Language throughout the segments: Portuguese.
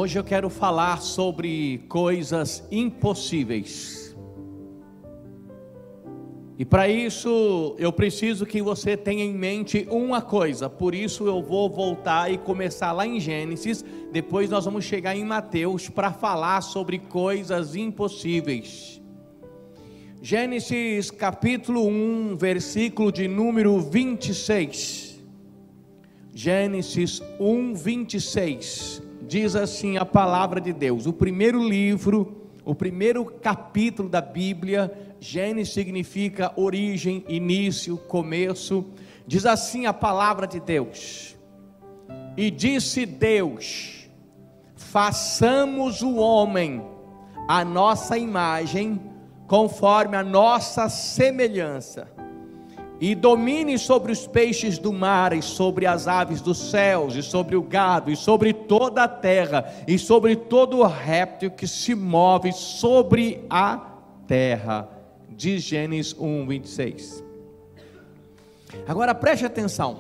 Hoje eu quero falar sobre coisas impossíveis. E para isso eu preciso que você tenha em mente uma coisa. Por isso eu vou voltar e começar lá em Gênesis. Depois nós vamos chegar em Mateus para falar sobre coisas impossíveis. Gênesis capítulo 1, versículo de número 26. Gênesis 1, 26. Diz assim a palavra de Deus. O primeiro livro, o primeiro capítulo da Bíblia. Gênesis significa origem, início, começo. Diz assim a palavra de Deus: e disse Deus: façamos o homem à nossa imagem, conforme a nossa semelhança, e domine sobre os peixes do mar, e sobre as aves dos céus, e sobre o gado, e sobre toda a terra, e sobre todo o réptil que se move sobre a terra. Diz Gênesis 1, 26. Agora preste atenção.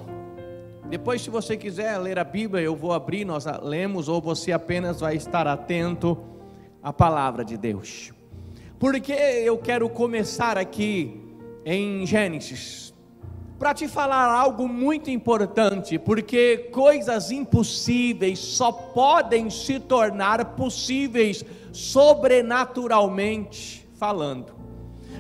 Depois, se você quiser ler a Bíblia, eu vou abrir, nós lemos, ou você apenas vai estar atento à palavra de Deus. Porque eu quero começar aqui em Gênesis para te falar algo muito importante, porque coisas impossíveis só podem se tornar possíveis sobrenaturalmente falando.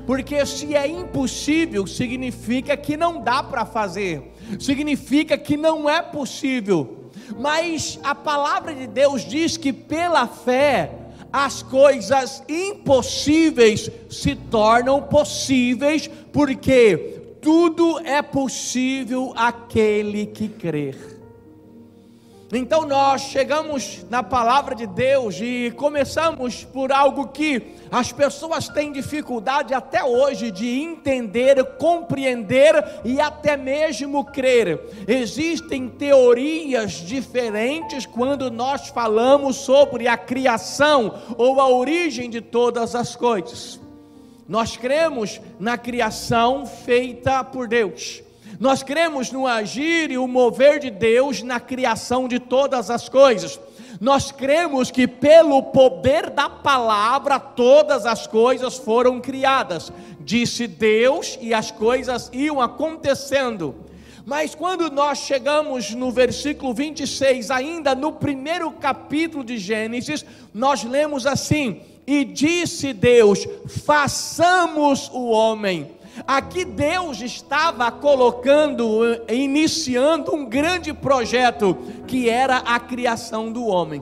Porque se é impossível, significa que não dá para fazer, significa que não é possível. Mas a palavra de Deus diz que pela fé as coisas impossíveis se tornam possíveis, porque tudo é possível àquele que crer. Então nós chegamos na palavra de Deus e começamos por algo que as pessoas têm dificuldade até hoje de entender, compreender e até mesmo crer. Existem teorias diferentes quando nós falamos sobre a criação ou a origem de todas as coisas. Nós cremos na criação feita por Deus. Nós cremos no agir e o mover de Deus na criação de todas as coisas. Nós cremos que pelo poder da palavra todas as coisas foram criadas. Disse Deus e as coisas iam acontecendo. Mas quando nós chegamos no versículo 26, ainda no primeiro capítulo de Gênesis, nós lemos assim: e disse Deus, façamos o homem. Aqui Deus estava iniciando um grande projeto, que era a criação do homem.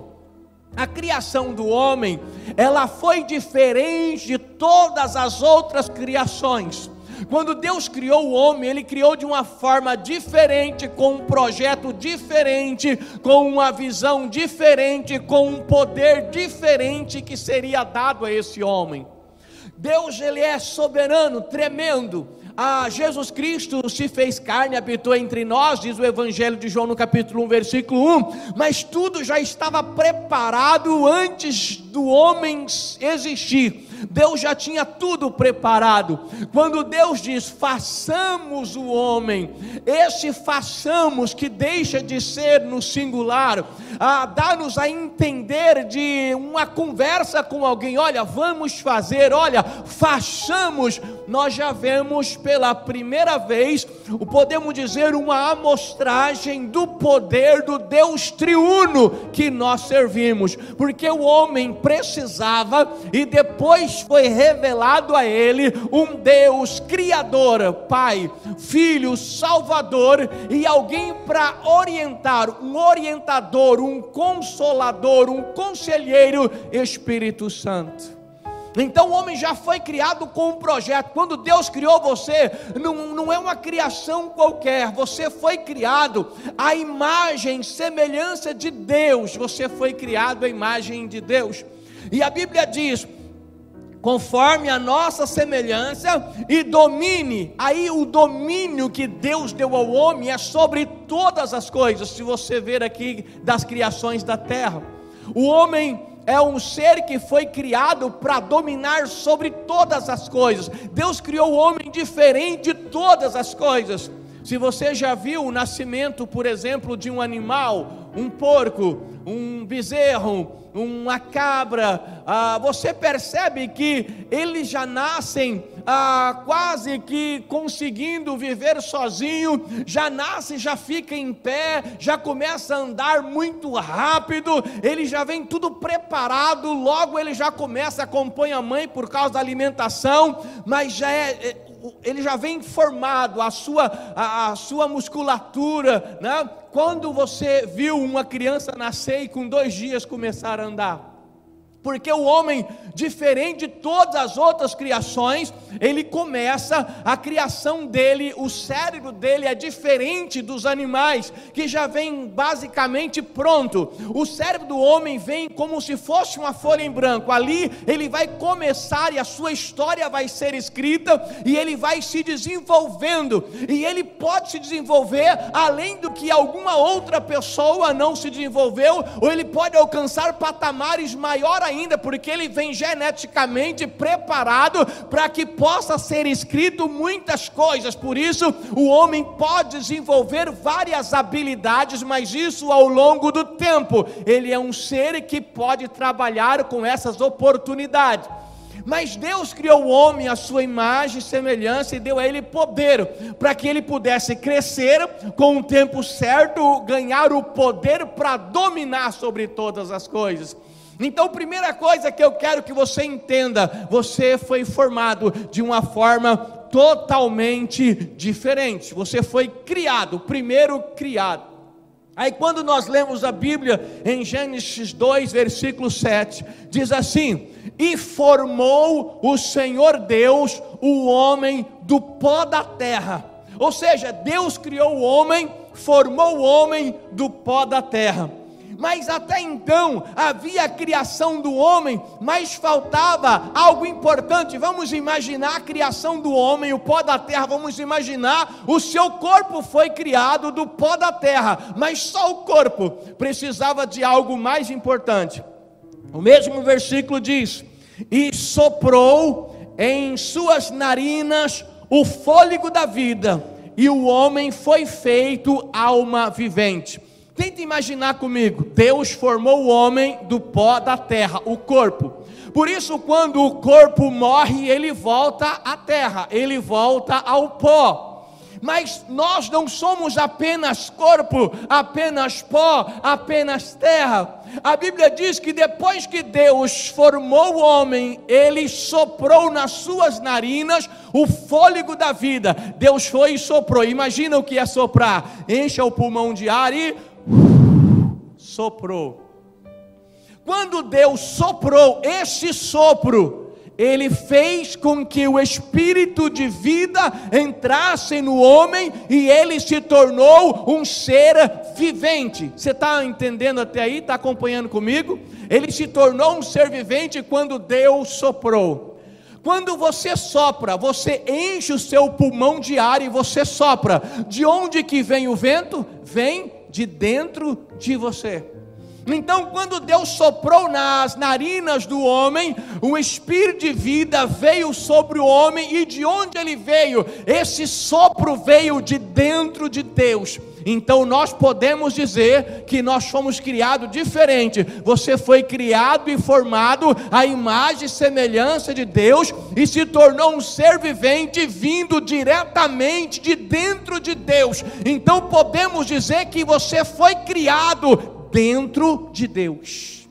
A criação do homem, ela foi diferente de todas as outras criações. Quando Deus criou o homem, Ele criou de uma forma diferente, com um projeto diferente, com uma visão diferente, com um poder diferente que seria dado a esse homem. Deus, Ele é soberano, tremendo. Jesus Cristo se fez carne, habitou entre nós, diz o Evangelho de João no capítulo 1, versículo 1, mas tudo já estava preparado antes do homem existir. Deus já tinha tudo preparado. Quando Deus diz, façamos o homem, esse façamos que deixa de ser no singular, dá-nos a entender de uma conversa com alguém. Olha, vamos fazer, olha, façamos. Nós já vemos pela primeira vez, podemos dizer, uma amostragem do poder do Deus triuno que nós servimos, porque o homem precisava, e depois foi revelado a ele um Deus criador, Pai, Filho, Salvador, e alguém para orientar, um orientador, um consolador, um conselheiro, Espírito Santo. Então o homem já foi criado com um projeto. Quando Deus criou você, não é uma criação qualquer. Você foi criado à imagem, semelhança de Deus. Você foi criado à imagem de Deus. E a Bíblia diz, conforme a nossa semelhança, e domine. Aí o domínio que Deus deu ao homem é sobre todas as coisas. Se você ver aqui das criações da terra, o homem é um ser que foi criado para dominar sobre todas as coisas. Deus criou o homem diferente de todas as coisas. Se você já viu o nascimento, por exemplo, de um animal, um porco, um bezerro, uma cabra, você percebe que eles já nascem quase que conseguindo viver sozinho, já nasce, já fica em pé, já começa a andar muito rápido, ele já vem tudo preparado, logo ele já começa, acompanha a mãe por causa da alimentação, mas ele já vem formado, a sua musculatura, né? Quando você viu uma criança nascer e com 2 dias começar a andar? Porque o homem, diferente de todas as outras criações, ele começa, a criação dele, o cérebro dele é diferente dos animais, que já vem basicamente pronto. O cérebro do homem vem como se fosse uma folha em branco, ali ele vai começar e a sua história vai ser escrita, e ele vai se desenvolvendo, e ele pode se desenvolver além do que alguma outra pessoa não se desenvolveu, ou ele pode alcançar patamares maiores ainda, porque ele vem geneticamente preparado para que possa ser escrito muitas coisas. Por isso o homem pode desenvolver várias habilidades, mas isso ao longo do tempo. Ele é um ser que pode trabalhar com essas oportunidades. Mas Deus criou o homem à sua imagem e semelhança e deu a ele poder, para que ele pudesse crescer com o tempo certo, ganhar o poder para dominar sobre todas as coisas. Então, primeira coisa que eu quero que você entenda: você foi formado de uma forma totalmente diferente. Você foi criado, primeiro criado. Aí quando nós lemos a Bíblia em Gênesis 2, versículo 7, diz assim: e formou o Senhor Deus o homem do pó da terra. Ou seja, Deus criou o homem, formou o homem do pó da terra. Mas até então havia a criação do homem, mas faltava algo importante. Vamos imaginar a criação do homem, o pó da terra. Vamos imaginar, o seu corpo foi criado do pó da terra, mas só o corpo precisava de algo mais importante. O mesmo versículo diz: e soprou em suas narinas o fôlego da vida, e o homem foi feito alma vivente. Tenta imaginar comigo, Deus formou o homem do pó da terra, o corpo. Por isso, quando o corpo morre, ele volta à terra, ele volta ao pó. Mas nós não somos apenas corpo, apenas pó, apenas terra. A Bíblia diz que depois que Deus formou o homem, ele soprou nas suas narinas o fôlego da vida. Deus foi e soprou. Imagina o que é soprar: encha o pulmão de ar e soprou. Quando Deus soprou, esse sopro, ele fez com que o espírito de vida entrasse no homem e ele se tornou um ser vivente. Você está entendendo até aí? Está acompanhando comigo? Ele se tornou um ser vivente quando Deus soprou. Quando você sopra, você enche o seu pulmão de ar e você sopra. De onde que vem o vento? Vem de dentro de você. Então, quando Deus soprou nas narinas do homem, um espírito de vida veio sobre o homem. E de onde ele veio? Esse sopro veio de dentro de Deus. Então nós podemos dizer que nós fomos criados diferente. Você foi criado e formado à imagem e semelhança de Deus, e se tornou um ser vivente vindo diretamente de dentro de Deus. Então podemos dizer que você foi criado dentro de Deus.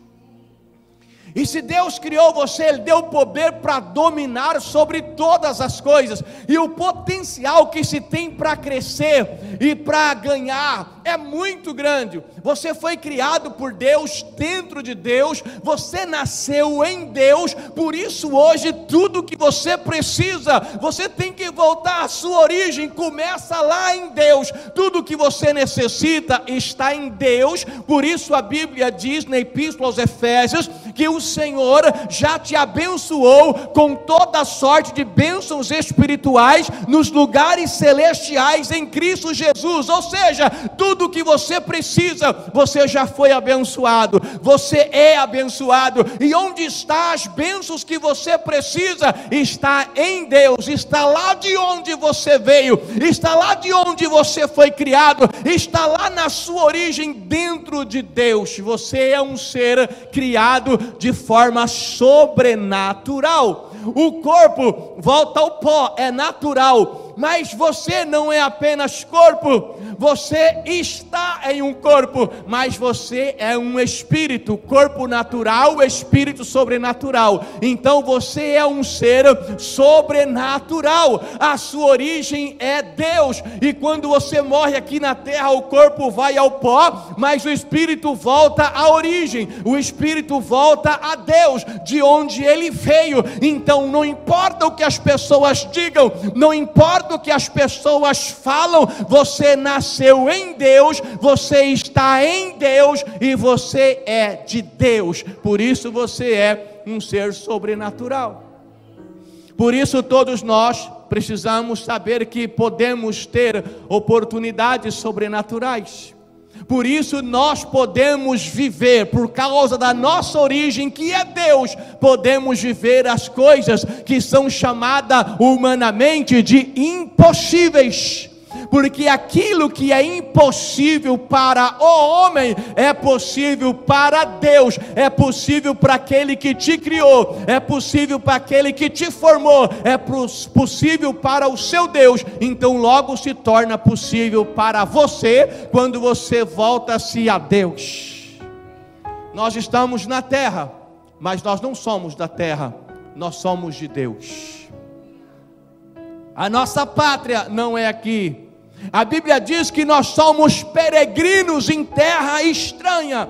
E se Deus criou você, Ele deu poder para dominar sobre todas as coisas. E o potencial que se tem para crescer e para ganhar é muito grande. Você foi criado por Deus, dentro de Deus. Você nasceu em Deus. Por isso hoje tudo que você precisa, você tem que voltar à sua origem. Começa lá em Deus. Tudo que você necessita está em Deus. Por isso a Bíblia diz na Epístola aos Efésios que o Senhor já te abençoou com toda sorte de bênçãos espirituais nos lugares celestiais em Cristo Jesus. Ou seja, tudo que você precisa, você já foi abençoado, você é abençoado. E onde está as bênçãos que você precisa? Está em Deus, está lá de onde você veio, está lá de onde você foi criado, está lá na sua origem, dentro de Deus. Você é um ser criado de forma sobrenatural. O corpo volta ao pó, é natural, mas você não é apenas corpo, você está em um corpo, mas você é um espírito, corpo natural, espírito sobrenatural. Então você é um ser sobrenatural, a sua origem é Deus, e quando você morre aqui na terra, o corpo vai ao pó, mas o espírito volta à origem, o espírito volta a Deus, de onde ele veio. Então não importa o que as pessoas digam, não importa o que as pessoas falam, você nasceu em Deus, você está em Deus e você é de Deus. Por isso você é um ser sobrenatural. Por isso todos nós precisamos saber que podemos ter oportunidades sobrenaturais. Por isso nós podemos viver, por causa da nossa origem que é Deus, podemos viver as coisas que são chamadas humanamente de impossíveis. Porque aquilo que é impossível para o homem é possível para Deus, é possível para aquele que te criou, é possível para aquele que te formou, é possível para o seu Deus. Então logo se torna possível para você, quando você volta-se a Deus. Nós estamos na terra, mas nós não somos da terra, nós somos de Deus. A nossa pátria não é aqui. A Bíblia diz que nós somos peregrinos em terra estranha.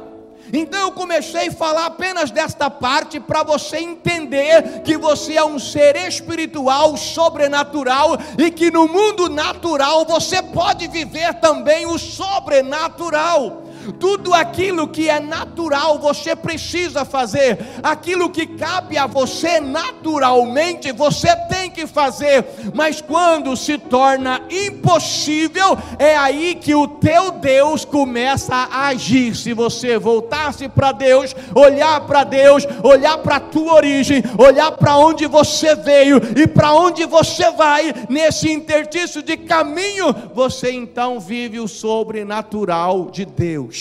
Então eu comecei a falar apenas desta parte para você entender que você é um ser espiritual, sobrenatural, e que no mundo natural você pode viver também o sobrenatural. Tudo aquilo que é natural você precisa fazer, aquilo que cabe a você naturalmente você tem que fazer, mas quando se torna impossível, é aí que o teu Deus começa a agir. Se você voltasse para Deus, olhar para Deus, olhar para a tua origem, olhar para onde você veio e para onde você vai, nesse interstício de caminho, você então vive o sobrenatural de Deus.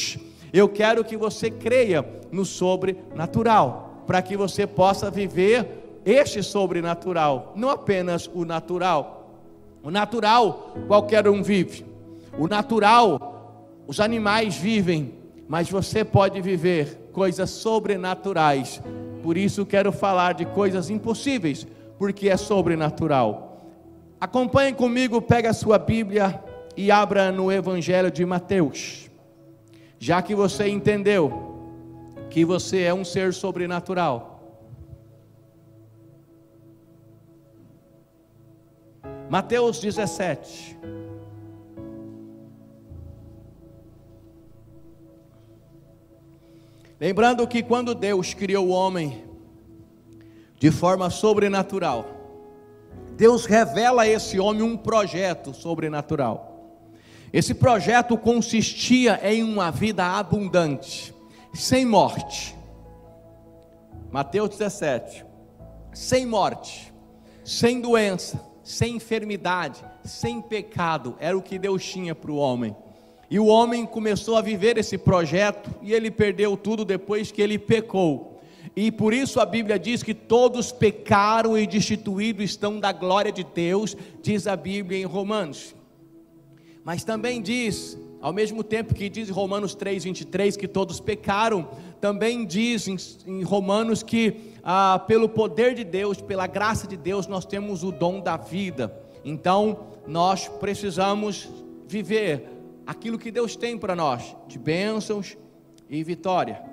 Eu quero que você creia no sobrenatural, para que você possa viver este sobrenatural, não apenas o natural. O natural qualquer um vive, o natural os animais vivem, mas você pode viver coisas sobrenaturais. Por isso quero falar de coisas impossíveis, porque é sobrenatural. Acompanhe comigo, pega a sua Bíblia e abra no Evangelho de Mateus. Já que você entendeu que você é um ser sobrenatural, Mateus 17. Lembrando que quando Deus criou o homem de forma sobrenatural, Deus revela a esse homem um projeto sobrenatural. Esse projeto consistia em uma vida abundante, sem morte. Mateus 17. Sem morte, sem doença, sem enfermidade, sem pecado. Era o que Deus tinha para o homem. E o homem começou a viver esse projeto e ele perdeu tudo depois que ele pecou. E por isso a Bíblia diz que todos pecaram e destituídos estão da glória de Deus, diz a Bíblia em Romanos. Mas também diz, ao mesmo tempo que diz em Romanos 3:23 que todos pecaram, também diz em Romanos que pelo poder de Deus, pela graça de Deus, nós temos o dom da vida. Então nós precisamos viver aquilo que Deus tem para nós, de bênçãos e vitória.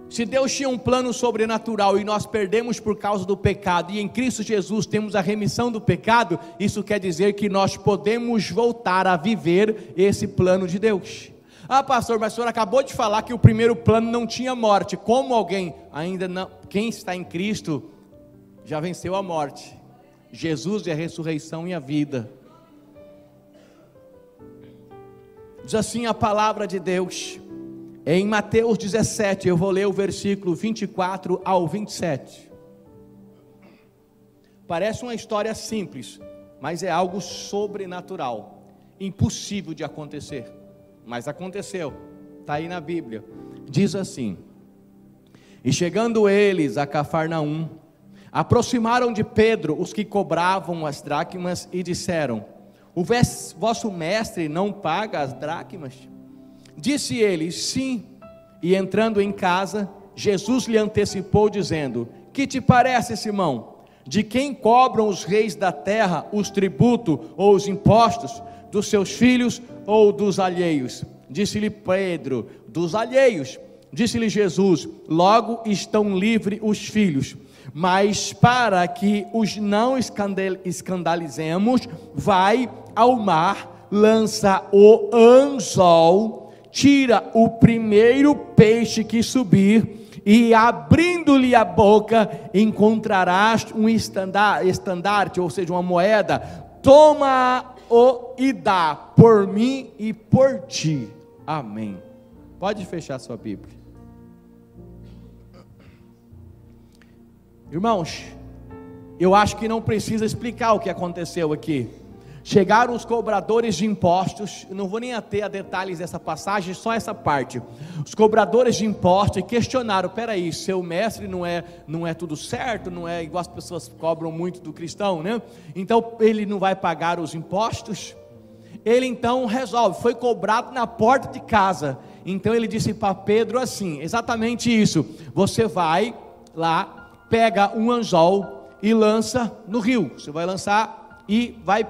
Se Deus tinha um plano sobrenatural e nós perdemos por causa do pecado, e em Cristo Jesus temos a remissão do pecado, isso quer dizer que nós podemos voltar a viver esse plano de Deus. Ah, pastor, mas o senhor acabou de falar que o primeiro plano não tinha morte. Como alguém ainda não... Quem está em Cristo já venceu a morte. Jesus é a ressurreição e a vida. Diz assim a palavra de Deus, em Mateus 17, eu vou ler o versículo 24 ao 27. Parece uma história simples, mas é algo sobrenatural, impossível de acontecer, mas aconteceu, está aí na Bíblia. Diz assim: e chegando eles a Cafarnaum, aproximaram de Pedro os que cobravam as dracmas e disseram: o vosso mestre não paga as dracmas? Disse ele: sim. E entrando em casa, Jesus lhe antecipou dizendo: que te parece, Simão? De quem cobram os reis da terra os tributos ou os impostos? Dos seus filhos ou dos alheios? Disse-lhe Pedro: dos alheios. Disse-lhe Jesus: logo estão livres os filhos. Mas para que os não escandalizemos, vai ao mar, lança o anzol, tira o primeiro peixe que subir, e abrindo-lhe a boca, encontrarás um estandarte, ou seja, uma moeda. Toma-o e dá por mim e por ti. Amém. Pode fechar sua Bíblia. Irmãos, eu acho que não precisa explicar o que aconteceu aqui. Chegaram os cobradores de impostos, eu não vou nem ater a detalhes dessa passagem, só essa parte. Os cobradores de impostos questionaram: peraí, seu mestre não é tudo certo, não é igual as pessoas cobram muito do cristão, né? Então ele não vai pagar os impostos? Ele então resolve, foi cobrado na porta de casa. Então ele disse para Pedro assim, exatamente isso: você vai lá, pega um anzol e lança no rio. Você vai lançar e vai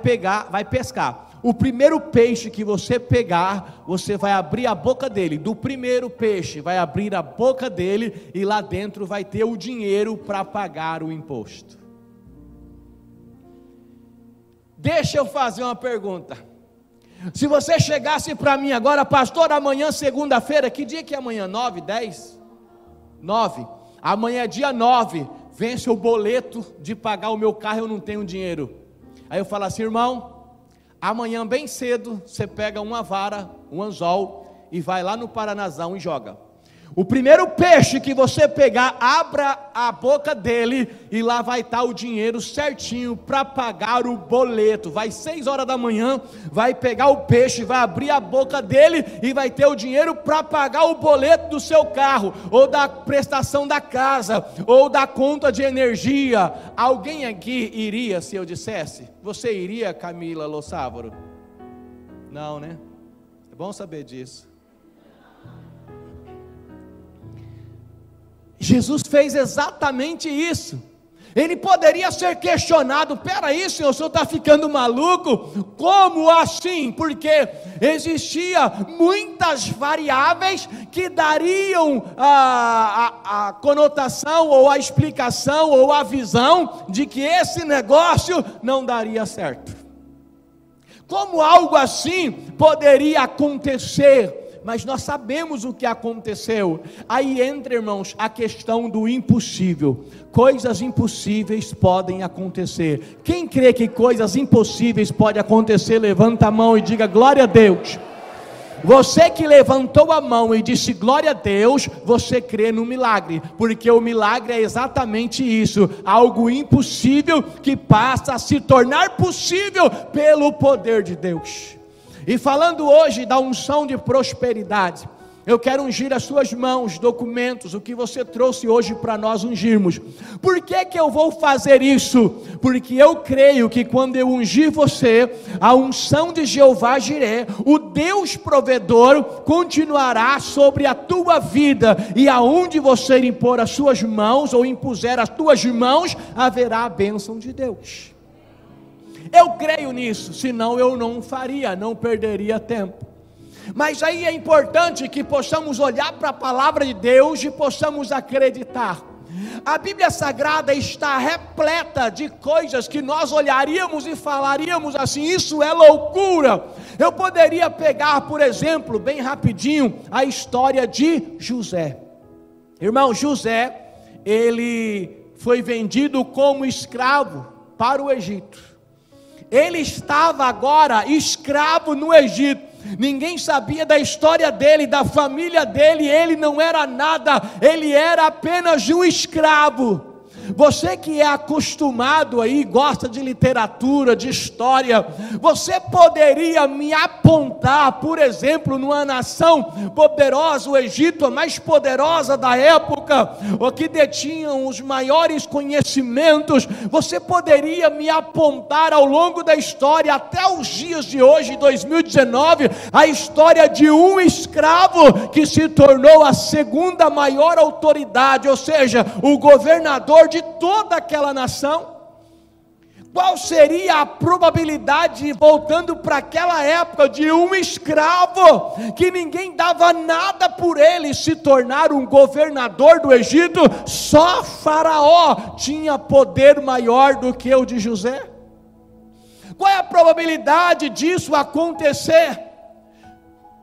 pescar. O primeiro peixe que você pegar, você vai abrir a boca dele. Do primeiro peixe, vai abrir a boca dele, e lá dentro vai ter o dinheiro para pagar o imposto. Deixa eu fazer uma pergunta. Se você chegasse para mim agora: pastor, amanhã segunda-feira, que dia que é amanhã? 9, 10? 9. Amanhã é dia 9, vence o boleto de pagar o meu carro, eu não tenho dinheiro. Aí eu falo assim: irmão, amanhã bem cedo, você pega uma vara, um anzol, e vai lá no Paranazão e joga. O primeiro peixe que você pegar, abra a boca dele, e lá vai estar o dinheiro certinho para pagar o boleto. Vai 6 horas da manhã, vai pegar o peixe, vai abrir a boca dele, e vai ter o dinheiro para pagar o boleto do seu carro, ou da prestação da casa, ou da conta de energia. Alguém aqui iria se eu dissesse? Você iria, Camila Lossávaro? Não, né? É bom saber disso. Jesus fez exatamente isso. Ele poderia ser questionado: peraí, senhor, o senhor está ficando maluco? Como assim? Porque existia muitas variáveis que dariam a conotação, ou a explicação, ou a visão de que esse negócio não daria certo. Como algo assim poderia acontecer? Mas nós sabemos o que aconteceu. Aí entra, irmãos, a questão do impossível. Coisas impossíveis podem acontecer. Quem crê que coisas impossíveis podem acontecer, levanta a mão e diga glória a Deus. Você que levantou a mão e disse glória a Deus, você crê no milagre, porque o milagre é exatamente isso: algo impossível que passa a se tornar possível pelo poder de Deus. E falando hoje da unção de prosperidade, eu quero ungir as suas mãos, documentos, o que você trouxe hoje para nós ungirmos. Por que eu vou fazer isso? Porque eu creio que quando eu ungir você, a unção de Jeová Jiré, o Deus provedor, continuará sobre a tua vida, e aonde você impor as suas mãos, ou impuser as tuas mãos, haverá a bênção de Deus. Eu creio nisso, senão eu não faria, não perderia tempo. Mas aí é importante que possamos olhar para a palavra de Deus e possamos acreditar. A Bíblia Sagrada está repleta de coisas que nós olharíamos e falaríamos assim: isso é loucura. Eu poderia pegar, por exemplo, bem rapidinho, a história de José. Irmão, José, ele foi vendido como escravo para o Egito. Ele estava agora escravo no Egito. Ninguém sabia da história dele, da família dele. Ele não era nada, ele era apenas um escravo. Você que é acostumado aí, gosta de literatura, de história, você poderia me apontar, por exemplo, numa nação poderosa, o Egito, a mais poderosa da época, o que detinham os maiores conhecimentos, você poderia me apontar ao longo da história, até os dias de hoje, 2019, a história de um escravo que se tornou a segunda maior autoridade, ou seja, o governador de toda aquela nação? Qual seria a probabilidade, voltando para aquela época, de um escravo, que ninguém dava nada por ele, se tornar um governador do Egito? Só Faraó tinha poder maior do que o de José. Qual é a probabilidade disso acontecer?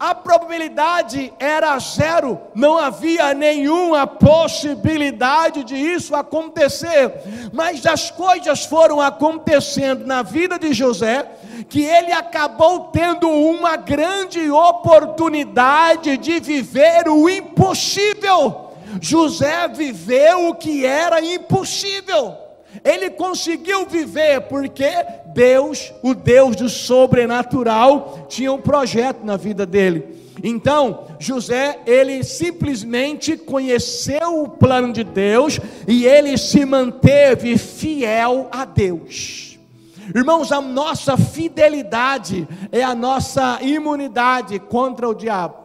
A probabilidade era zero, não havia nenhuma possibilidade de isso acontecer, mas as coisas foram acontecendo na vida de José, que ele acabou tendo uma grande oportunidade de viver o impossível. José viveu o que era impossível. Ele conseguiu viver porque Deus, o Deus do sobrenatural, tinha um projeto na vida dele. Então, José, ele simplesmente conheceu o plano de Deus e ele se manteve fiel a Deus. Irmãos, a nossa fidelidade é a nossa imunidade contra o diabo.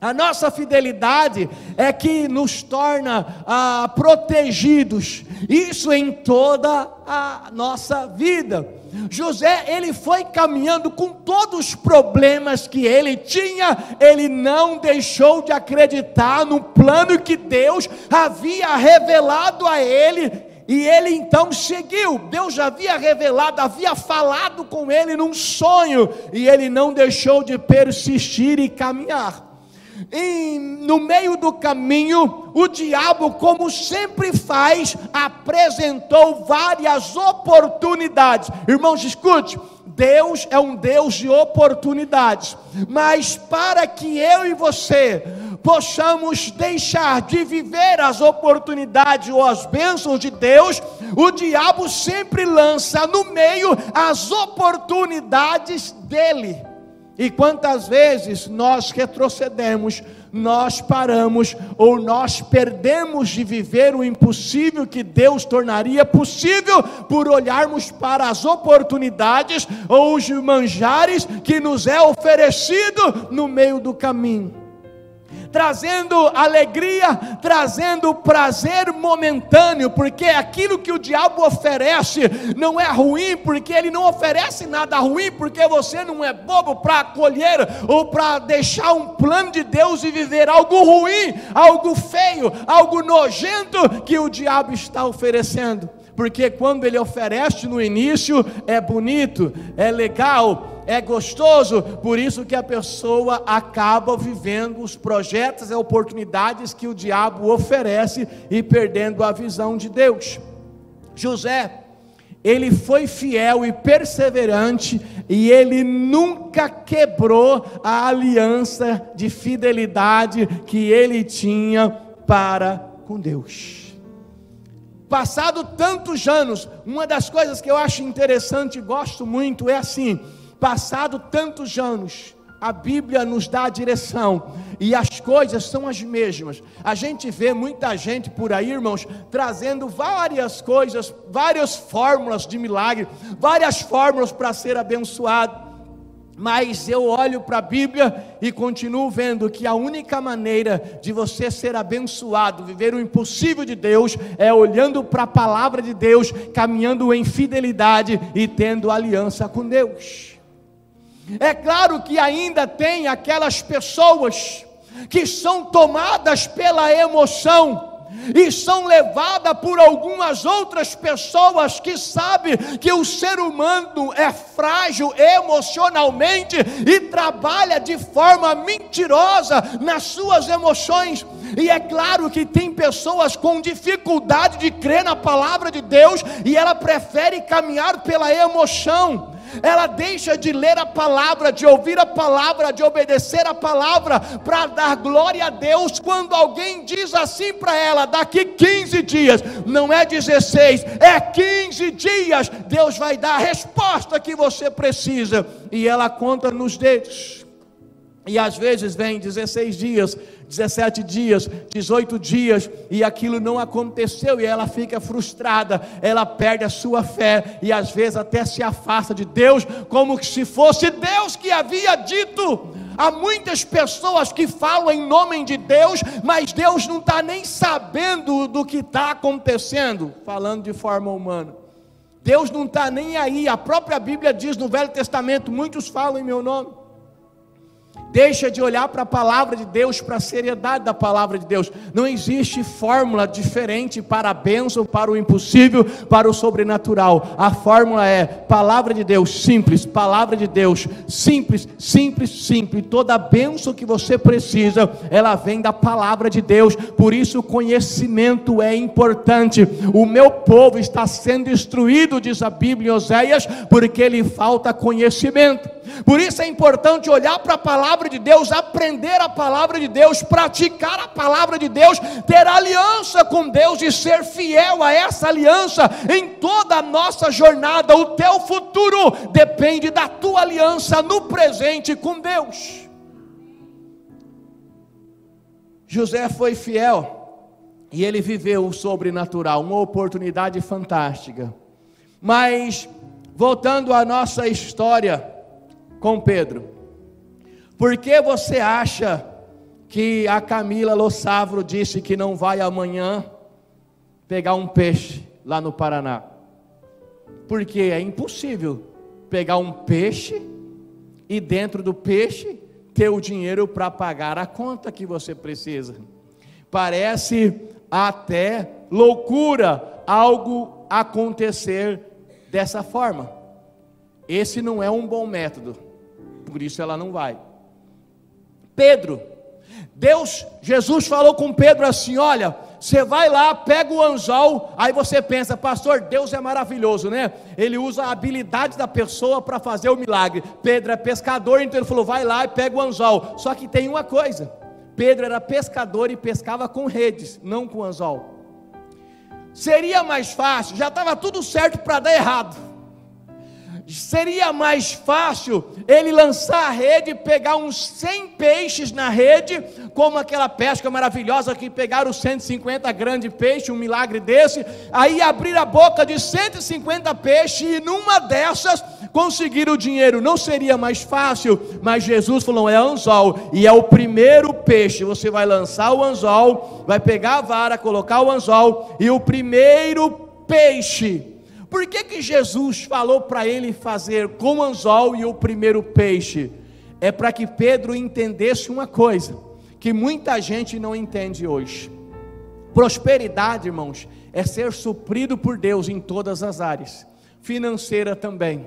A nossa fidelidade é que nos torna protegidos, isso em toda a nossa vida. José, ele foi caminhando com todos os problemas que ele tinha, ele não deixou de acreditar no plano que Deus havia revelado a ele, e ele então seguiu. Deus já havia revelado, havia falado com ele num sonho, e ele não deixou de persistir e caminhar. E no meio do caminho, o diabo, como sempre faz, apresentou várias oportunidades. Irmãos, escute, Deus é um Deus de oportunidades, mas para que eu e você possamos deixar de viver as oportunidades ou as bênçãos de Deus, o diabo sempre lança no meio as oportunidades dele. E quantas vezes nós retrocedemos, nós paramos, ou nós perdemos de viver o impossível que Deus tornaria possível, por olharmos para as oportunidades ou os manjares que nos é oferecido no meio do caminho, trazendo alegria, trazendo prazer momentâneo, porque aquilo que o diabo oferece não é ruim, porque ele não oferece nada ruim, porque você não é bobo para acolher ou para deixar um plano de Deus e viver algo ruim, algo feio, algo nojento que o diabo está oferecendo. Porque quando ele oferece no início, é bonito, é legal, é gostoso, por isso que a pessoa acaba vivendo os projetos e oportunidades que o diabo oferece e perdendo a visão de Deus. José, ele foi fiel e perseverante, e ele nunca quebrou a aliança de fidelidade que ele tinha para com Deus. Passado tantos anos, uma das coisas que eu acho interessante e gosto muito é assim: passado tantos anos, a Bíblia nos dá a direção, e as coisas são as mesmas. A gente vê muita gente por aí, irmãos, trazendo várias coisas, várias fórmulas de milagre, várias fórmulas para ser abençoado. Mas eu olho para a Bíblia e continuo vendo que a única maneira de você ser abençoado, viver o impossível de Deus, é olhando para a palavra de Deus, caminhando em fidelidade e tendo aliança com Deus. É claro que ainda tem aquelas pessoas que são tomadas pela emoção, e são levadas por algumas outras pessoas que sabem que o ser humano é frágil emocionalmente e trabalha de forma mentirosa nas suas emoções. E é claro que tem pessoas com dificuldade de crer na palavra de Deus e ela prefere caminhar pela emoção. Ela deixa de ler a palavra, de ouvir a palavra, de obedecer a palavra, para dar glória a Deus, quando alguém diz assim para ela: daqui 15 dias, não é 16, é 15 dias, Deus vai dar a resposta que você precisa, e ela conta nos dedos, e às vezes vem 16 dias, 17 dias, 18 dias, e aquilo não aconteceu, e ela fica frustrada, ela perde a sua fé, e às vezes até se afasta de Deus, como se fosse Deus que havia dito. Há muitas pessoas que falam em nome de Deus, mas Deus não está nem sabendo do que está acontecendo, falando de forma humana. Deus não está nem aí. A própria Bíblia diz no Velho Testamento: muitos falam em meu nome. Deixa de olhar para a palavra de Deus, para a seriedade da palavra de Deus. Não existe fórmula diferente para a bênção, para o impossível, para o sobrenatural. A fórmula é palavra de Deus simples, palavra de Deus simples, simples, simples. Toda a bênção que você precisa, ela vem da palavra de Deus. Por isso o conhecimento é importante. O meu povo está sendo destruído, diz a Bíblia em Oséias, porque lhe falta conhecimento. Por isso é importante olhar para a palavra de Deus, aprender a palavra de Deus, praticar a palavra de Deus, ter aliança com Deus e ser fiel a essa aliança em toda a nossa jornada. O teu futuro depende da tua aliança no presente com Deus. José foi fiel e ele viveu o sobrenatural, uma oportunidade fantástica. Mas voltando à nossa história com Pedro, por que você acha que a Camila Lossavro disse que não vai amanhã pegar um peixe lá no Paraná? Porque é impossível pegar um peixe e dentro do peixe ter o dinheiro para pagar a conta que você precisa. Parece até loucura algo acontecer dessa forma. Esse não é um bom método, por isso ela não vai. Pedro, Jesus falou com Pedro assim: olha, você vai lá, pega o anzol. Aí você pensa: pastor, Deus é maravilhoso, né? Ele usa a habilidade da pessoa para fazer o milagre. Pedro é pescador, então ele falou: vai lá e pega o anzol. Só que tem uma coisa: Pedro era pescador e pescava com redes, não com anzol. Seria mais fácil, já estava tudo certo para dar errado. Seria mais fácil ele lançar a rede, pegar uns 100 peixes na rede, como aquela pesca maravilhosa que pegaram 150 grandes peixes, um milagre desse, aí abrir a boca de 150 peixes e numa dessas conseguir o dinheiro. Não seria mais fácil? Mas Jesus falou: é anzol, e é o primeiro peixe. Você vai lançar o anzol, vai pegar a vara, colocar o anzol, e o primeiro peixe. Por que Jesus falou para ele fazer com o anzol e o primeiro peixe? É para que Pedro entendesse uma coisa, que muita gente não entende hoje. Prosperidade, irmãos, é ser suprido por Deus em todas as áreas, financeira também.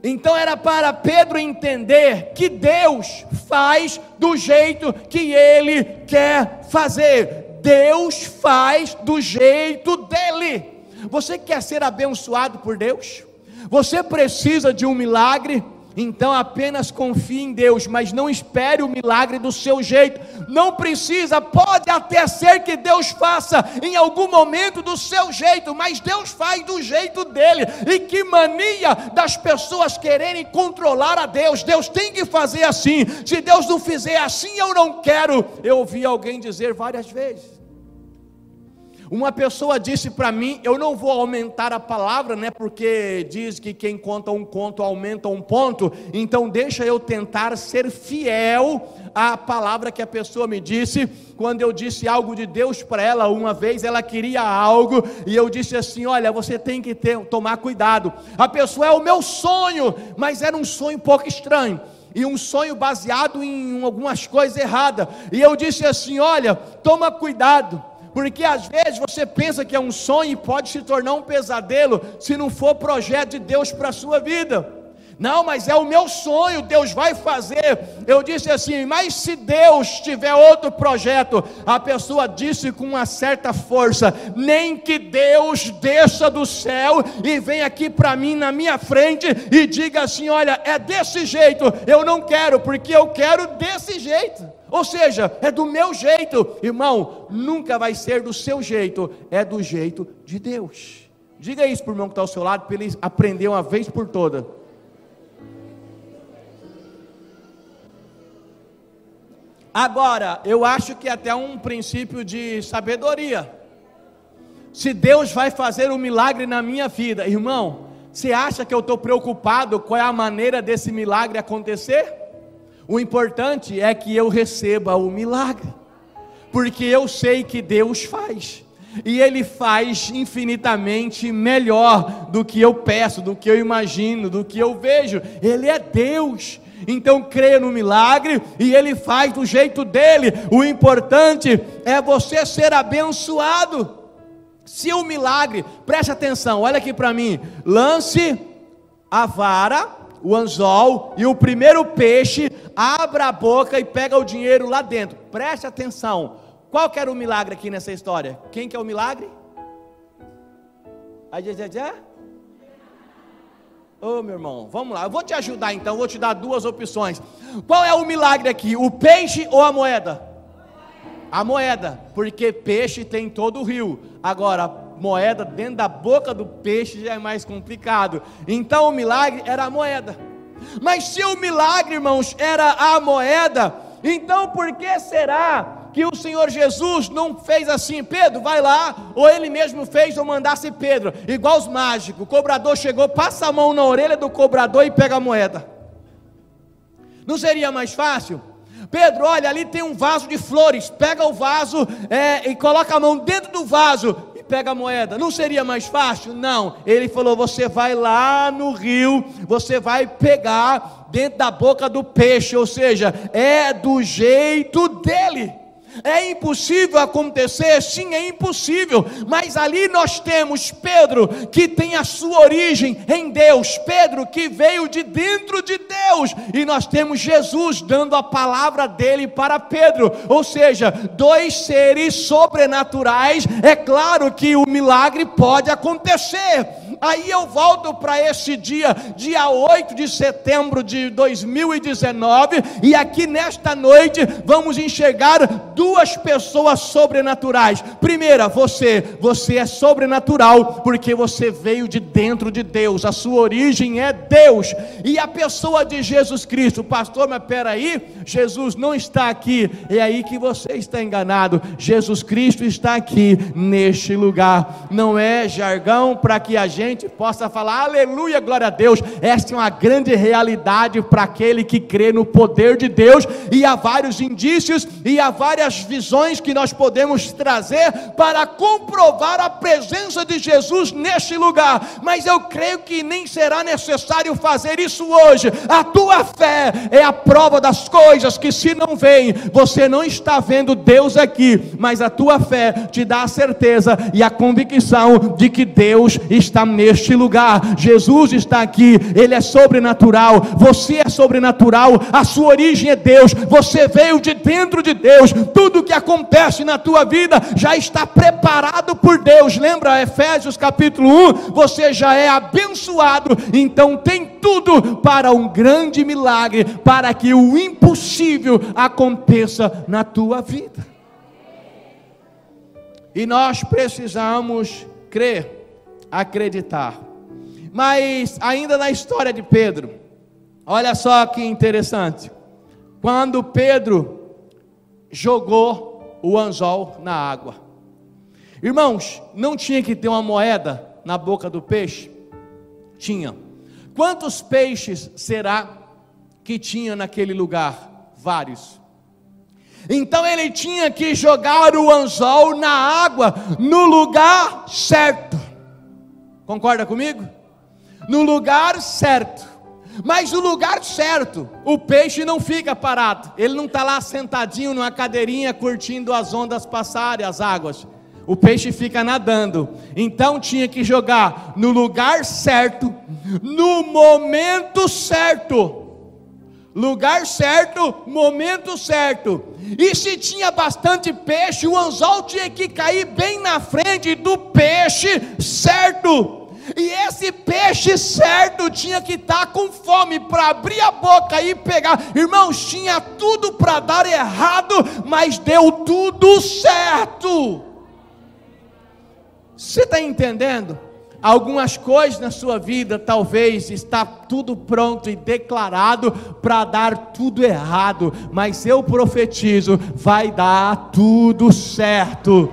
Então era para Pedro entender que Deus faz do jeito que Ele quer fazer. Deus faz do jeito dEle. Você quer ser abençoado por Deus? Você precisa de um milagre? Então apenas confie em Deus, mas não espere o milagre do seu jeito. Não precisa, pode até ser que Deus faça em algum momento do seu jeito, mas Deus faz do jeito dele. E que mania das pessoas quererem controlar a Deus. Deus tem que fazer assim. Se Deus não fizer assim, eu não quero. Eu ouvi alguém dizer várias vezes. Uma pessoa disse para mim: eu não vou aumentar a palavra, né? Porque diz que quem conta um conto aumenta um ponto. Então deixa eu tentar ser fiel à palavra que a pessoa me disse. Quando eu disse algo de Deus para ela uma vez, ela queria algo, e eu disse assim: olha, você tem que tomar cuidado. A pessoa: é o meu sonho, mas era um sonho um pouco estranho. E um sonho baseado em algumas coisas erradas. E eu disse assim: olha, toma cuidado, Porque às vezes você pensa que é um sonho e pode se tornar um pesadelo se não for projeto de Deus para a sua vida. Não, mas é o meu sonho, Deus vai fazer. Eu disse assim, mas se Deus tiver outro projeto, a pessoa disse com uma certa força, nem que Deus desça do céu e venha aqui para mim, na minha frente, e diga assim, olha, é desse jeito, eu não quero, porque eu quero desse jeito. Ou seja, é do meu jeito. Irmão, nunca vai ser do seu jeito, é do jeito de Deus. Diga isso para o irmão que está ao seu lado, para ele aprender uma vez por todas. Agora, eu acho que é até um princípio de sabedoria. Se Deus vai fazer um milagre na minha vida, irmão, você acha que eu estou preocupado qual é a maneira desse milagre acontecer? O importante é que eu receba o milagre, porque eu sei que Deus faz, e Ele faz infinitamente melhor do que eu peço, do que eu imagino, do que eu vejo. Ele é Deus. Então creia no milagre e Ele faz do jeito dele. O importante é você ser abençoado. Se o milagre, preste atenção, olha aqui para mim, lance a vara, o anzol e o primeiro peixe, abra a boca e pega o dinheiro lá dentro. Preste atenção, qual que era o milagre aqui nessa história? Quem que é o milagre? Ô meu irmão, vamos lá, eu vou te ajudar então, vou te dar duas opções. Qual é o milagre aqui, o peixe ou a moeda? A moeda, porque peixe tem em todo o rio. Agora, moeda dentro da boca do peixe já é mais complicado. Então o milagre era a moeda. Mas se o milagre, irmãos, era a moeda, então por que será que o Senhor Jesus não fez assim, Pedro, vai lá, ou Ele mesmo fez, ou mandasse Pedro, igual os mágicos, o cobrador chegou, passa a mão na orelha do cobrador e pega a moeda? Não seria mais fácil? Pedro, olha, ali tem um vaso de flores, pega o vaso e coloca a mão dentro do vaso e pega a moeda. Não seria mais fácil? Não, ele falou, você vai lá no rio, você vai pegar dentro da boca do peixe, ou seja, é do jeito dele. É impossível acontecer? Sim, é impossível, mas ali nós temos Pedro, que tem a sua origem em Deus, Pedro que veio de dentro de Deus, e nós temos Jesus dando a palavra dele para Pedro, ou seja, dois seres sobrenaturais. É claro que o milagre pode acontecer. Aí eu volto para esse dia 8 de setembro de 2019, e aqui nesta noite vamos enxergar duas pessoas sobrenaturais. Primeira, você é sobrenatural, porque você veio de dentro de Deus, a sua origem é Deus. E a pessoa de Jesus Cristo, pastor, mas peraí, Jesus não está aqui. É aí que você está enganado. Jesus Cristo está aqui neste lugar. Não é jargão para que a gente possa falar aleluia, glória a Deus. Esta é uma grande realidade para aquele que crê no poder de Deus, e há vários indícios e há várias visões que nós podemos trazer para comprovar a presença de Jesus neste lugar, mas eu creio que nem será necessário fazer isso hoje. A tua fé é a prova das coisas que, se não vem, você não está vendo Deus aqui, mas a tua fé te dá a certeza e a convicção de que Deus está neste lugar. Jesus está aqui, Ele é sobrenatural, você é sobrenatural, a sua origem é Deus, você veio de dentro de Deus. Tudo que acontece na tua vida já está preparado por Deus. Lembra Efésios capítulo 1? Você já é abençoado, então tem tudo para um grande milagre, para que o impossível aconteça na tua vida. E nós precisamos crer, acreditar. Mas ainda na história de Pedro, olha só que interessante. Quando Pedro jogou o anzol na água, irmãos, não tinha que ter uma moeda na boca do peixe? Tinha. Quantos peixes será que tinha naquele lugar? Vários. Então ele tinha que jogar o anzol na água, no lugar certo. Concorda comigo? No lugar certo. Mas no lugar certo, o peixe não fica parado. Ele não está lá sentadinho numa cadeirinha curtindo as ondas passarem, as águas. o peixe fica nadando. Então tinha que jogar no lugar certo, no momento certo. Lugar certo, momento certo. E se tinha bastante peixe, o anzol tinha que cair bem na frente do peixe certo. E esse peixe certo tinha que estar com fome para abrir a boca e pegar. Irmãos, tinha tudo para dar errado, mas deu tudo certo. Você está entendendo? Algumas coisas na sua vida talvez está tudo pronto e declarado para dar tudo errado, mas eu profetizo, vai dar tudo certo.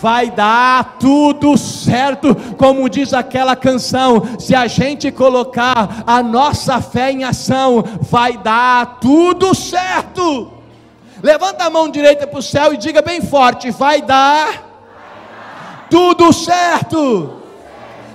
Vai dar tudo certo, como diz aquela canção, se a gente colocar a nossa fé em ação, vai dar tudo certo. Levanta a mão direita para o céu e diga bem forte, vai dar tudo certo.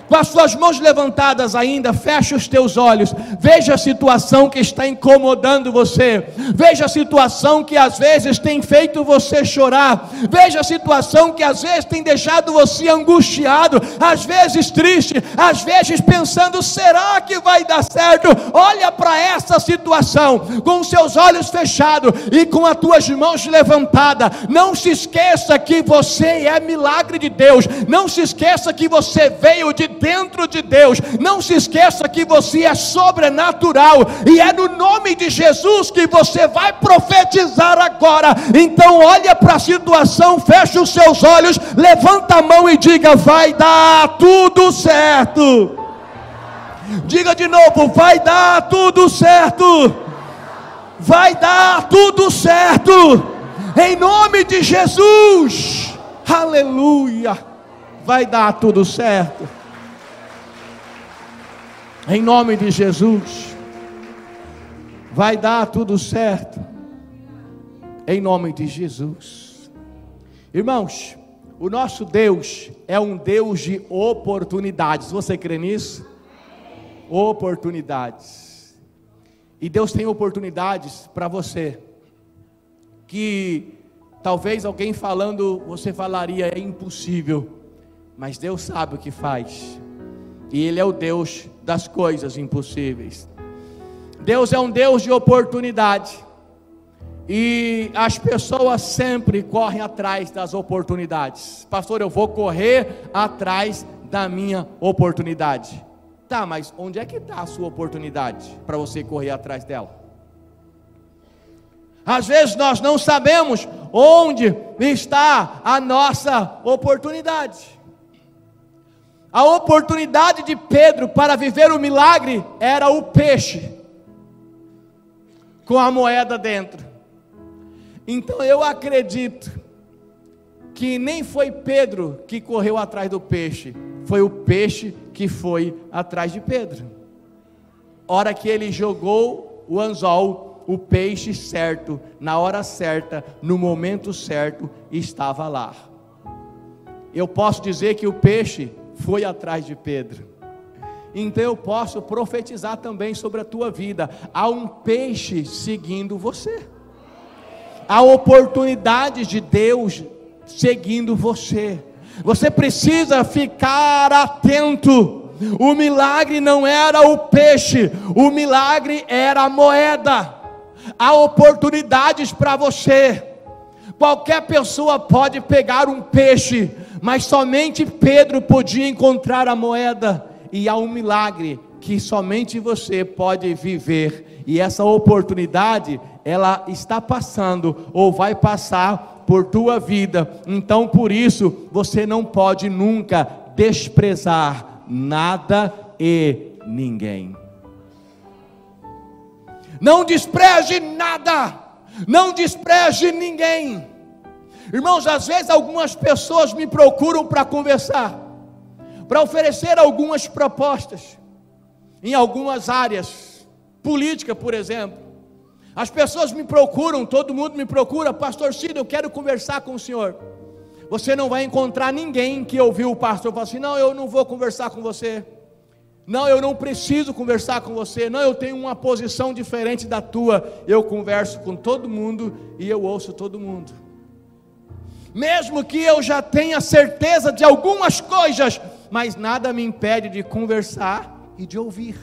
Com as suas mãos levantadas ainda, fecha os teus olhos, veja a situação que está incomodando você, veja a situação que às vezes tem feito você chorar, veja a situação que às vezes tem deixado você angustiado, às vezes triste, às vezes pensando, será que vai dar certo? Olha para essa situação, com os seus olhos fechados e com as tuas mãos levantadas, não se esqueça que você é milagre de Deus, não se esqueça que você veio de dentro de Deus, não se esqueça que você é sobrenatural, e é no nome de Jesus que você vai profetizar agora. Então olha para a situação, fecha os seus olhos, levanta a mão e diga, vai dar tudo certo. Diga de novo, vai dar tudo certo. Vai dar tudo certo, em nome de Jesus, aleluia. Vai dar tudo certo. Em nome de Jesus, vai dar tudo certo, em nome de Jesus. Irmãos, o nosso Deus é um Deus de oportunidades, você crê nisso? Oportunidades, e Deus tem oportunidades para você, que talvez alguém falando, você falaria, é impossível, mas Deus sabe o que faz, e Ele é o Deus das coisas impossíveis. Deus é um Deus de oportunidade, e as pessoas sempre correm atrás das oportunidades. Pastor, eu vou correr atrás da minha oportunidade. Tá, mas onde é que está a sua oportunidade para você correr atrás dela? Às vezes nós não sabemos onde está a nossa oportunidade. A oportunidade de Pedro para viver o milagre era o peixe com a moeda dentro. Então eu acredito que nem foi Pedro que correu atrás do peixe, foi o peixe que foi atrás de Pedro. Hora que ele jogou o anzol, o peixe certo, na hora certa, no momento certo, estava lá. Eu posso dizer que o peixe foi atrás de Pedro. Então eu posso profetizar também sobre a tua vida. Há um peixe seguindo você. Há oportunidades de Deus seguindo você. Você precisa ficar atento. O milagre não era o peixe, o milagre era a moeda. Há oportunidades para você. Qualquer pessoa pode pegar um peixe, mas somente Pedro podia encontrar a moeda. E há um milagre que somente você pode viver, e essa oportunidade, ela está passando, ou vai passar por tua vida. Então por isso, você não pode nunca desprezar nada e ninguém. Não despreze nada, não despreze ninguém. Irmãos, às vezes algumas pessoas me procuram para conversar, para oferecer algumas propostas, em algumas áreas, política por exemplo. As pessoas me procuram, todo mundo me procura, pastor Cid, eu quero conversar com o senhor. Você não vai encontrar ninguém que ouviu o pastor falar assim, não, eu não vou conversar com você. Não, eu não preciso conversar com você. Não, eu tenho uma posição diferente da tua. Eu converso com todo mundo e eu ouço todo mundo. mesmo que eu já tenha certeza de algumas coisas, mas nada me impede de conversar e de ouvir.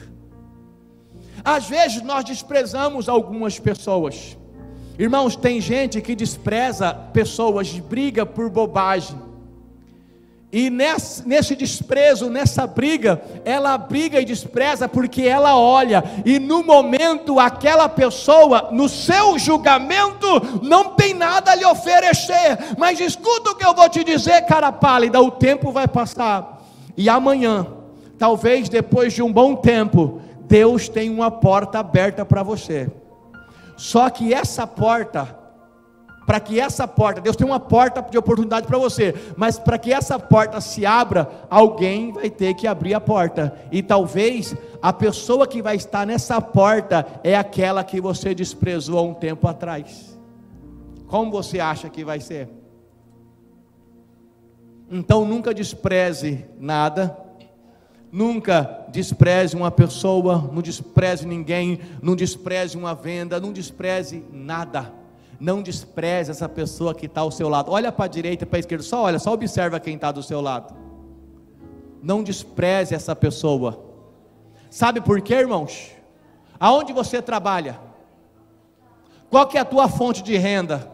Às vezes nós desprezamos algumas pessoas. Irmãos, tem gente que despreza pessoas, briga por bobagem. E nesse desprezo, nessa briga, ela briga e despreza porque ela olha, e no momento aquela pessoa, no seu julgamento, não tem nada a lhe oferecer. Mas escuta o que eu vou te dizer, cara pálida, o tempo vai passar, e amanhã, talvez depois de um bom tempo, Deus tem uma porta aberta para você. Só que essa porta, para que essa porta, Deus tem uma porta de oportunidade para você, mas para que essa porta se abra, alguém vai ter que abrir a porta, e talvez a pessoa que vai estar nessa porta, é aquela que você desprezou há um tempo atrás. Como você acha que vai ser? Então nunca despreze nada, nunca despreze uma pessoa, não despreze ninguém, não despreze uma venda, não despreze nada. Não despreze essa pessoa que está ao seu lado. Olha para a direita, para a esquerda, só olha, só observa quem está do seu lado. Não despreze essa pessoa. Sabe por quê, irmãos? Aonde você trabalha? Qual que é a tua fonte de renda?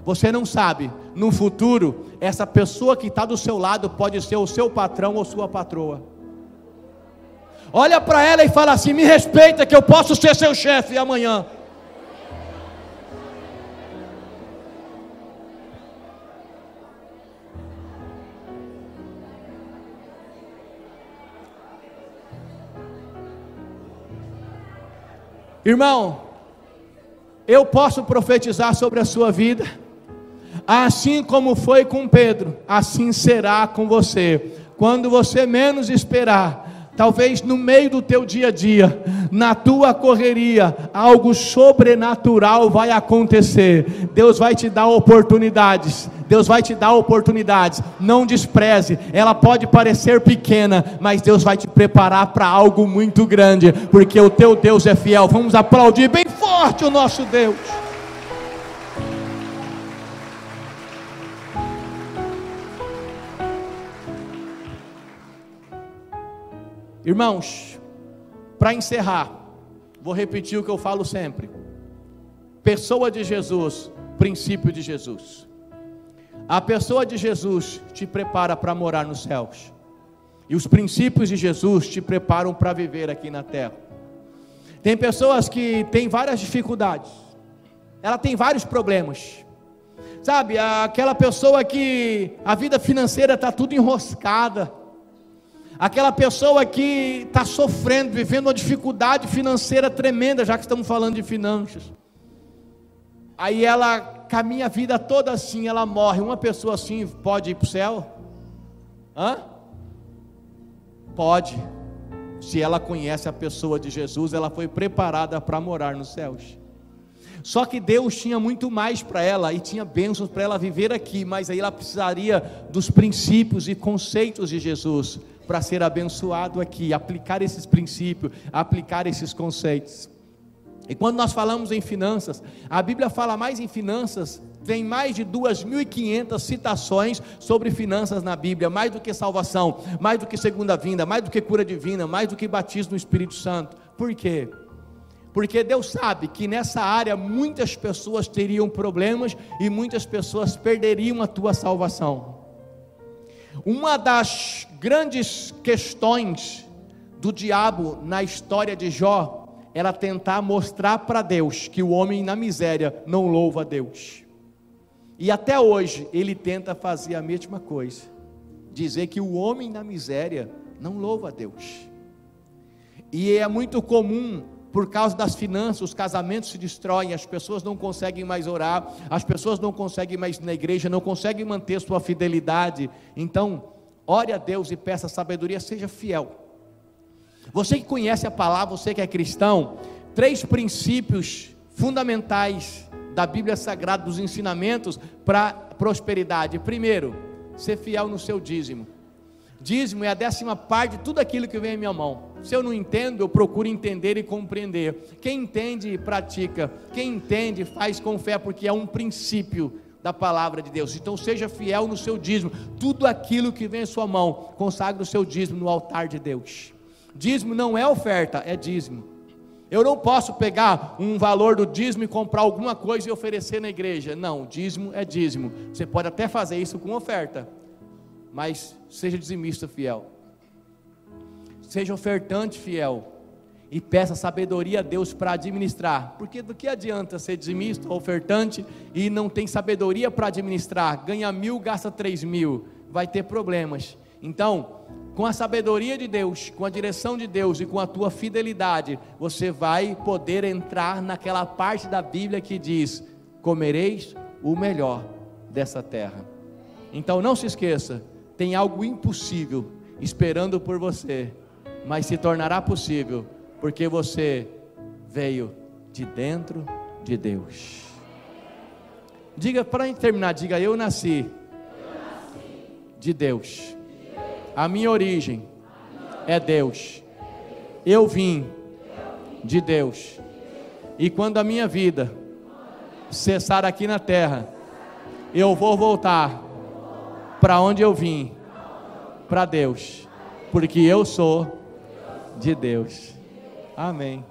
Você não sabe. No futuro, essa pessoa que está do seu lado pode ser o seu patrão ou sua patroa. Olha para ela e fala assim: me respeita que eu posso ser seu chefe amanhã. Irmão, eu posso profetizar sobre a sua vida, assim como foi com Pedro, assim será com você, quando você menos esperar, talvez no meio do teu dia a dia, na tua correria, algo sobrenatural vai acontecer. Deus vai te dar oportunidades, Deus vai te dar oportunidades, não despreze. Ela pode parecer pequena, mas Deus vai te preparar para algo muito grande, porque o teu Deus é fiel. Vamos aplaudir bem forte o nosso Deus. Irmãos, para encerrar, vou repetir o que eu falo sempre: pessoa de Jesus, princípio de Jesus. A pessoa de Jesus te prepara para morar nos céus, e os princípios de Jesus te preparam para viver aqui na terra. Tem pessoas que têm várias dificuldades, ela tem vários problemas, sabe, aquela pessoa que a vida financeira está tudo enroscada, aquela pessoa que está sofrendo, vivendo uma dificuldade financeira tremenda, já que estamos falando de finanças. Aí ela caminha a vida toda assim, ela morre. Uma pessoa assim pode ir para o céu? Pode. Se ela conhece a pessoa de Jesus, ela foi preparada para morar nos céus. Só que Deus tinha muito mais para ela, e tinha bênçãos para ela viver aqui, mas aí ela precisaria dos princípios e conceitos de Jesus, para ser abençoado aqui, aplicar esses princípios, aplicar esses conceitos. E quando nós falamos em finanças, a Bíblia fala mais em finanças, tem mais de 2.500 citações sobre finanças na Bíblia, mais do que salvação, mais do que segunda vinda, mais do que cura divina, mais do que batismo no Espírito Santo. Por quê? Porque Deus sabe que nessa área muitas pessoas teriam problemas, e muitas pessoas perderiam a tua salvação. Uma das grandes questões do diabo na história de Jó era tentar mostrar para Deus que o homem na miséria não louva a Deus. E até hoje ele tenta fazer a mesma coisa, dizer que o homem na miséria não louva a Deus. E é muito comum, por causa das finanças, os casamentos se destroem, as pessoas não conseguem mais orar, as pessoas não conseguem mais ir na igreja, não conseguem manter sua fidelidade. Então, ore a Deus e peça sabedoria, seja fiel. Você que conhece a palavra, você que é cristão, 3 princípios fundamentais da Bíblia Sagrada, dos ensinamentos para prosperidade. Primeiro, ser fiel no seu dízimo. Dízimo é a 10ª parte de tudo aquilo que vem em minha mão. Se eu não entendo, eu procuro entender e compreender. Quem entende, pratica. Quem entende, faz com fé, porque é um princípio da palavra de Deus. Então seja fiel no seu dízimo. Tudo aquilo que vem em sua mão, consagre o seu dízimo no altar de Deus. Dízimo não é oferta, é dízimo. Eu não posso pegar um valor do dízimo e comprar alguma coisa e oferecer na igreja. Não, dízimo é dízimo. Você pode até fazer isso com oferta, mas seja dizimista fiel. Seja ofertante fiel. E peça sabedoria a Deus para administrar. Porque do que adianta ser dizimista ou ofertante e não tem sabedoria para administrar? Ganha 1.000, gasta 3.000. Vai ter problemas. Então, com a sabedoria de Deus, com a direção de Deus e com a tua fidelidade, você vai poder entrar naquela parte da Bíblia que diz: comereis o melhor dessa terra. Então não se esqueça, tem algo impossível esperando por você, mas se tornará possível, porque você veio de dentro de Deus. Diga, para terminar, diga: eu nasci de Deus. A minha origem é Deus. Eu vim de Deus. E quando a minha vida cessar aqui na terra, eu vou voltar para onde eu vim, para Deus, porque eu sou de Deus. Amém.